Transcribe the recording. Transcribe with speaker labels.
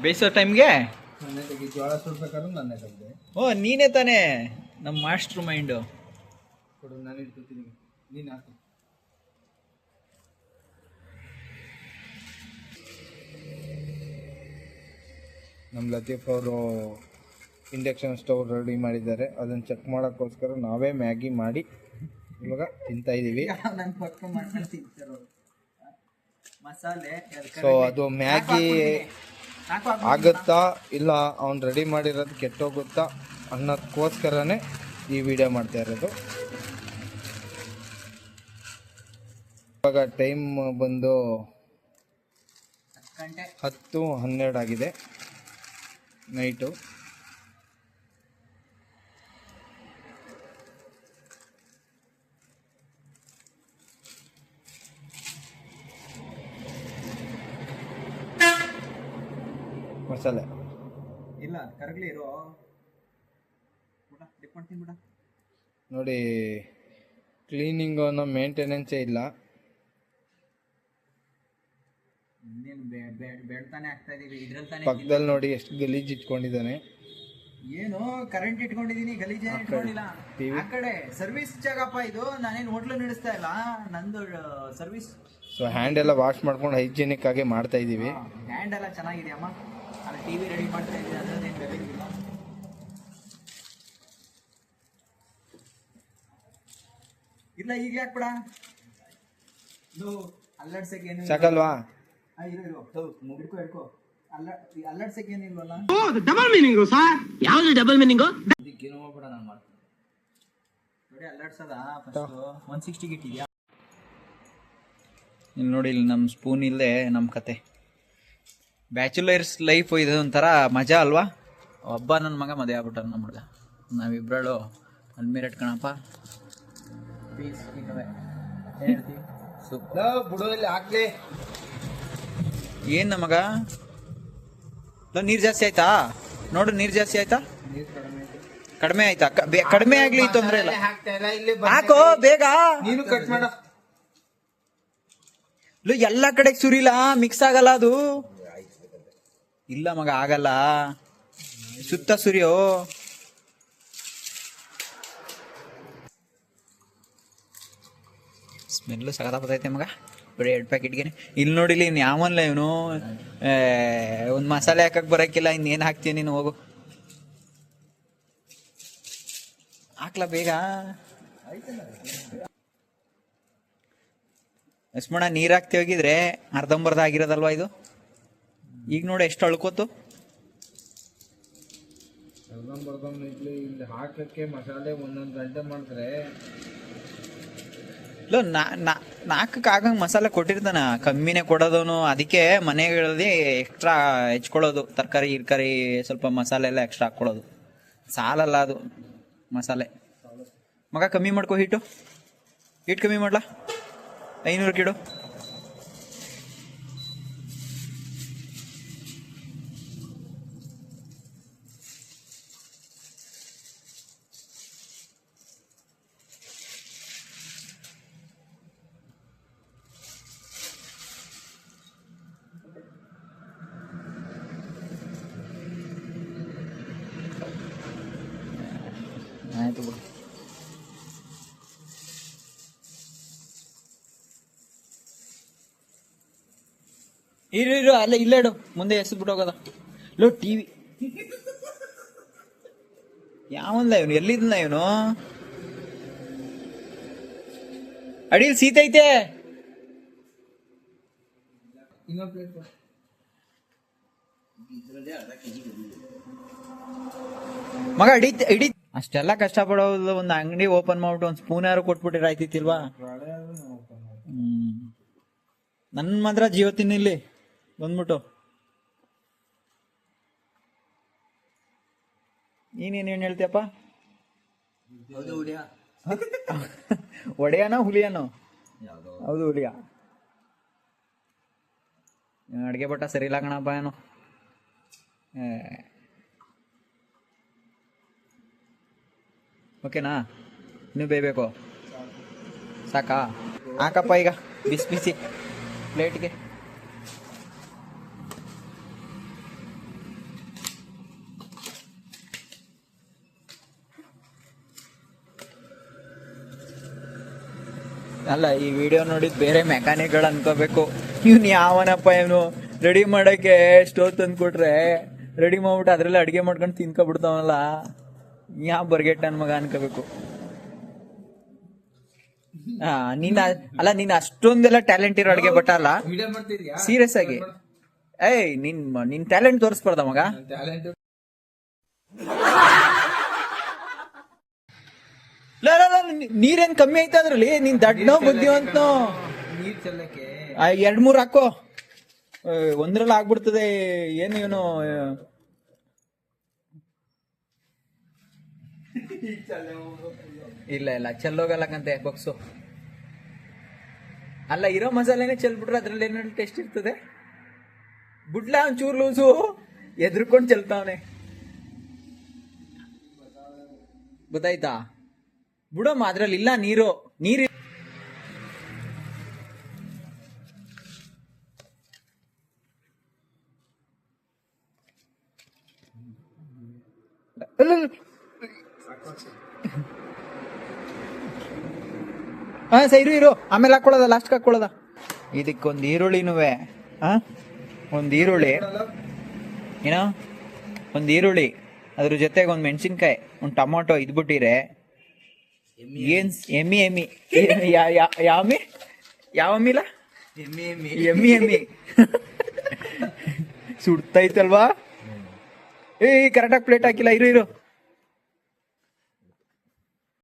Speaker 1: ಬೇಯಿಸೋ ಟೈಮ್ಗೆ
Speaker 2: ನಾನೇ ತೆಗಿ ಜೋಳ ಸುಡ್ಬೇಕಾದ್ರೂ ನಾನೇ ತೆಗ್ದೆ.
Speaker 1: ಓ ನೀನೇ ತಾನೇ ನಮ್ಮ ಮಾಸ್ಟರ್ ಮೈಂಡು.
Speaker 2: ಕೊಡು ನಾನು ಇಟ್ಕೊತೀನಿ, ನೀನು ಹಾಕು. ನಮ್ಮ ಲತೀಫ್ ಅವರು ಇಂಡಕ್ಷನ್ ಸ್ಟವ್ ರೆಡಿ ಮಾಡಿದ್ದಾರೆ. ಅದನ್ನು ಚೆಕ್ ಮಾಡೋಕ್ಕೋಸ್ಕರ ನಾವೇ ಮ್ಯಾಗಿ ಮಾಡಿ ಇವಾಗ ತಿಂತಾ ಇದ್ದೀವಿ. ಸೊ ಅದು ಮ್ಯಾಗಿ ಆಗುತ್ತಾ ಇಲ್ಲ ಅವ್ನು ರೆಡಿ ಮಾಡಿರೋದು ಕೆಟ್ಟೋಗುತ್ತಾ ಅನ್ನೋದಕ್ಕೋಸ್ಕರನೇ ಈ ವಿಡಿಯೋ ಮಾಡ್ತಾ ಇರೋದು. ಇವಾಗ ಟೈಮ್ ಬಂದು 10-12 ಆಗಿದೆ ನೈಟು. ಮಸಾಲೆ
Speaker 1: ಇಲ್ಲ ಕರಗ್ಲಿ ಇರೋ
Speaker 2: ನೋಡಿ, ಕ್ಲೀನಿಂಗ್ ಅನ್ನೋ ಮೇಂಟೆನೆನ್ಸೇ ಇಲ್ಲ.
Speaker 1: ಬೆಳ್ತಾನೆ ಆಗ್ತಾ ಇದೀವಿ ಇದ್ರಲ್ಲಿ ತಾನೆ.
Speaker 2: ಪಕ್ಕದಲ್ಲಿ ನೋಡಿ ಎಷ್ಟು ಗಲೀಜ್ ಇಟ್ಕೊಂಡಿದ್ದಾನೆ.
Speaker 1: ಏನು ಕರೆಂಟ್ ಇಟ್ಕೊಂಡಿದೀನಿ, ಗಲೀಜ್ ಇಟ್ಕೊಂಡಿಲ್ಲ. ಆ ಕಡೆ ಸರ್ವಿಸ್ ಜಾಗಪ್ಪ ಇದು, ನಾನೇನು ಹೋಟ್ಲು ನಡೆಸ್ತಾ ಇಲ್ಲ, ನಂದು ಸರ್ವಿಸ್.
Speaker 2: ಸೊ ಹ್ಯಾಂಡ್ ಎಲ್ಲ ವಾಶ್ ಮಾಡ್ಕೊಂಡು ಹೈಜಿನಿಕ್ ಆಗಿ ಮಾಡ್ತಾ ಇದೀವಿ.
Speaker 1: ಹ್ಯಾಂಡ್ ಎಲ್ಲ ಚೆನ್ನಾಗಿದೆ ಅಮ್ಮ. ಅಲ್ಲಿ ಟಿವಿ ರೆಡಿ ಮಾಡ್ತಾ ಇದ್ದೀವಿ, ಅದ್ರದ್ದೇನು ಗಲೀಜಿಲ್ಲ. ಇಲ್ಲ ಈಗ ಯಾಕೆ ಬಿಡ, ಇದು ಅಲ್ಲಡ್ಸಕ್ಕೆ ಏನು
Speaker 2: ಸಾಕಲ್ವಾ?
Speaker 1: ಹಿಡ್ಕೋ ಅಲ್ಲಡ್ಸಕ್ಕೆ ಏನಿಲ್ವಲ್ಲ.
Speaker 3: ಡಬಲ್ ಮೀನಿಂಗು ಸರ್, ಯಾವ್ದು ಡಬಲ್ ಮೀನಿಂಗು?
Speaker 1: ಇದಕ್ಕೇನೋ ಬಿಡ, ನಾನು ಮಾಡ್ತೀನಿ ನೋಡಿ. ಅಲ್ಲಡ್ಸದ ಫಸ್ಟ್ 160 ಇಟ್ಟಿದ್ಯಾ ಇಲ್ಲಿ ನೋಡಿ. ಇಲ್ಲಿ ನಮ್ಮ ಸ್ಪೂನ್ ಇಲ್ಲದೆ ನಮ್ಮ ಕತೆ. ಬ್ಯಾಚುಲರ್ಸ್ ಲೈಫ್ ಇದು ಒಂಥರ ಮಜಾ ಅಲ್ವಾ? ಒಬ್ಬ ನನ್ನ ಮಗ ಮದುವೆ ಆಗ್ಬಿಟ್ಟ, ನಮ್ಮ ಹುಡುಗ. ನಾವಿಬ್ಬರಳು ಅಲ್ಮೇರ್ ಕಣಪ್ಪ. ಪೀಸ್ ಹೇಳ್ತೀವಿ
Speaker 2: ಬುಡದಲ್ಲಿ ಹಾಕ್ಲಿ.
Speaker 1: ಏನು ನಮಗ ನೀರು ಜಾಸ್ತಿ ಆಯ್ತಾ? ನೋಡು, ನೀರು ಜಾಸ್ತಿ ಆಯ್ತಾ? ಕಡಿಮೆ ಆಯ್ತಾ? ಕಡಿಮೆ ಆಗ್ಲಿ, ತೊಂದ್ರೆ ಇಲ್ಲ. ಹಾಕೋ ಬೇಗ.
Speaker 2: ನೀನು ಕಟ್ ಮಾಡ.
Speaker 1: ಎಲ್ಲ ಕಡೆಗೆ ಸುರಿಲ್ಲ, ಮಿಕ್ಸ್ ಆಗಲ್ಲ ಅದು. ಇಲ್ಲ ಮಗ, ಆಗಲ್ಲ. ಸುತ್ತ ಸುರಿಯೋ. ಸ್ಮೆಲ್ಲು ಸಗದಾಪತ್ತೈತೆ ಮಗ. ಬರೀ 2 ಪ್ಯಾಕೆಟ್ಗೆ ಇಲ್ಲಿ ನೋಡಿಲಿ. ಇನ್ನು ಯಾವನ್ಲ ಇವನು ಒಂದು ಮಸಾಲೆ ಹಾಕಕ್ಕೆ ಬರೋಕ್ಕಿಲ್ಲ, ಇನ್ನೇನು ಹಾಕ್ತೀನಿ ನೀನು, ಹೋಗು ಹಾಕ್ಲಾ ಬೇಗ. ಲಕ್ಷ್ಮಣ, ನೀರು ಹಾಕ್ತಿ ಹೋಗಿದ್ರೆ ಅರ್ಧಂಬರ್ಧ ಆಗಿರೋದಲ್ವಾ ಇದು? ಈಗ ನೋಡಿ ಎಷ್ಟು ಅಳ್ಕೋತು.
Speaker 2: ಇಲ್ಲಿ ಹಾಕಕ್ಕೆ ಮಸಾಲೆ 1 ಗಂಟೆ ಮಾಡಿದ್ರೆ
Speaker 1: ಇಲ್ಲ 4ಕ್ಕೆ ಆಗಂಗೆ ಮಸಾಲೆ ಕೊಟ್ಟಿರ್ತಾನ, ಕಮ್ಮಿನೇ ಕೊಡೋದವನು. ಅದಕ್ಕೆ ಮನೆಗಳಲ್ಲಿ ಎಕ್ಸ್ಟ್ರಾ ಹೆಚ್ಕೊಳ್ಳೋದು, ತರಕಾರಿ ಗಿರ್ಕಾರಿ ಸ್ವಲ್ಪ ಮಸಾಲೆ ಎಲ್ಲ ಎಕ್ಸ್ಟ್ರಾ ಹಾಕ್ಕೊಳ್ಳೋದು. ಸಾಲಲ್ಲ ಅದು ಮಸಾಲೆ. ಮಗ ಕಮ್ಮಿ ಮಾಡ್ಕೊ, ಹೀಟು ಕಮ್ಮಿ ಮಾಡ್ಲಾ? 500 ಕಿಡು. ಆಯ್ತು ಬಿಡು. ಇರು ಅಲ್ಲ, ಇಲ್ಲೇ ಇಡು, ಮುಂದೆ ಎಸ್ಬಿಟ್ಟು ಹೋಗೋದ. ಲೋ ಟಿವಿ ಯಾವನ್ಲ ಇವನು? ಎಲ್ಲಿದ್ನ ಇವನು? ಅಡಿಯಲ್ಲಿ ಸೀತೈತೆ. ಮಗ ಇಡೀ ಅಷ್ಟೆಲ್ಲ ಕಷ್ಟಪಡೋದು. ಒಂದು ಅಂಗಡಿ ಓಪನ್ ಮಾಡ್ಬಿಟ್ಟು ಒಂದು ಸ್ಪೂನ್ ಯಾರು ಕೊಟ್ಬಿಟ್ಟಿರ ಆಯ್ತಿಲ್ವಾ? ನನ್ನ ಮಾತ್ರ ಜೀವ ತಿನ್ನಿಲ್ಲಿ ಬಂದ್ಬಿಟ್ಟು. ನೀನೇನು ಹೇಳ್ತೀಯಪ್ಪ? ಒಡೆಯನೋ ಹುಲಿಯನೋ? ಹೌದು, ಹುಲಿಯ. ಅಡುಗೆ ಬಟ್ಟ ಸರಿ ಇಲ್ಲ ಕಣಪ್ಪ ಏನು. ಓಕೆನಾ? ಇನ್ನೂ ಬೇಯಬೇಕು? ಸಾಕಾ? ಹಾಕಪ್ಪ ಈಗ ಬಿಸಿ ಬಿಸಿ ಪ್ಲೇಟ್ಗೆ. ಅಲ್ಲ ಈ ವಿಡಿಯೋ ನೋಡಿದ್ ಬೇರೆ ಮೆಕ್ಯಾನಿಕ್ಗಳು ಅನ್ಕೋಬೇಕು, ಇವ್ನು ಯಾವನಪ್ಪ ಇವನು ರೆಡಿ ಮಾಡಕ್ಕೆ ಸ್ಟೋವ್ ತಂದು ಕೊಟ್ರೆ ರೆಡಿ ಮಾಡ್ಬಿಟ್ಟು ಅದ್ರೆಲ್ಲ ಅಡಿಗೆ ಮಾಡ್ಕೊಂಡು ತಿನ್ಕೊಬಿಡ್ತಾವಲ್ಲ, ಯಾವ ಬರ್ಗೆಟ್ ನನ್ ಮಗ ಅನ್ಕೋಬೇಕು. ಅಲ್ಲ ನೀನ್ ಅಷ್ಟೊಂದೆಲ್ಲ ಟ್ಯಾಲೆಂಟ್ ಇರೋ ಅಡಿಗೆ ಭಟ್ಟ ಅಲ್ಲ, ಸೀರಿಯಸ್ ಆಗಿ. ಏಯ್ ನಿನ್ ಟ್ಯಾಲೆಂಟ್ ತೋರಿಸ್ಬಾರ್ದ ಮಗ. ನೀರೇನ್ ಕಮ್ಮಿ ಆಯ್ತಾ ಅದ್ರಲ್ಲಿ? ನೀನ್ ದಡ್ನೋ ಬುದ್ಧಿವಂತನೋ? 2-3 ಹಾಕೋ, ಒಂದ್ರಲ್ಲಿ ಆಗ್ಬಿಡ್ತದೆ. ಏನು ಇವನು ಇಲ್ಲ ಚೆಲ್ಲೋಗಲ್ಲಕಂತೆ ಬಕ್ಸು. ಅಲ್ಲ ಇರೋ ಮಸಾಲೆನೆ ಚೆಲ್ಬಿಟ್ರೆ ಅದ್ರಲ್ಲಿ ಏನಾದ್ರು ಟೇಸ್ಟ್ ಇರ್ತದೆ? ಬಿಡ್ಲಾ ಒಂಚೂರು ಲೂಸು, ಎದ್ರುಕೊಂಡು ಚೆಲ್ತಾವನೆ. ಗೊತ್ತಾಯ್ತಾ? ಬಿಡಮ್ಮ, ಅದ್ರಲ್ಲಿ ಇಲ್ಲ ನೀರು. ಹಾ ಸೈರು ಇರು, ಆಮೇಲೆ ಹಾಕೊಳ್ಳೋದ, ಲಾಸ್ಟ್ ಹಾಕೊಳ್ಳೋದ. ಇದಕ್ಕೊಂದು ಈರುಳ್ಳಿನುವೆ, ಒಂದು ಈರುಳ್ಳಿ ಏನೋ, ಒಂದು ಈರುಳ್ಳಿ, ಅದ್ರ ಜೊತೆಗೆ ಒಂದು ಮೆಣಸಿನ್ಕಾಯಿ, ಒಂದು ಟೊಮೊಟೊ ಇದ್ಬಿಟ್ಟಿರೆ ಏನ್ ಎಮ್ಮಿ ಯಾವಮಿಲ್ಲ ಎಮ್ಮಿ ಸುಡ್ತೈತಲ್ವಾ? ಕರೆಕ್ಟಾಗಿ ಪ್ಲೇಟ್ ಹಾಕಿಲ್ಲ, ಇರು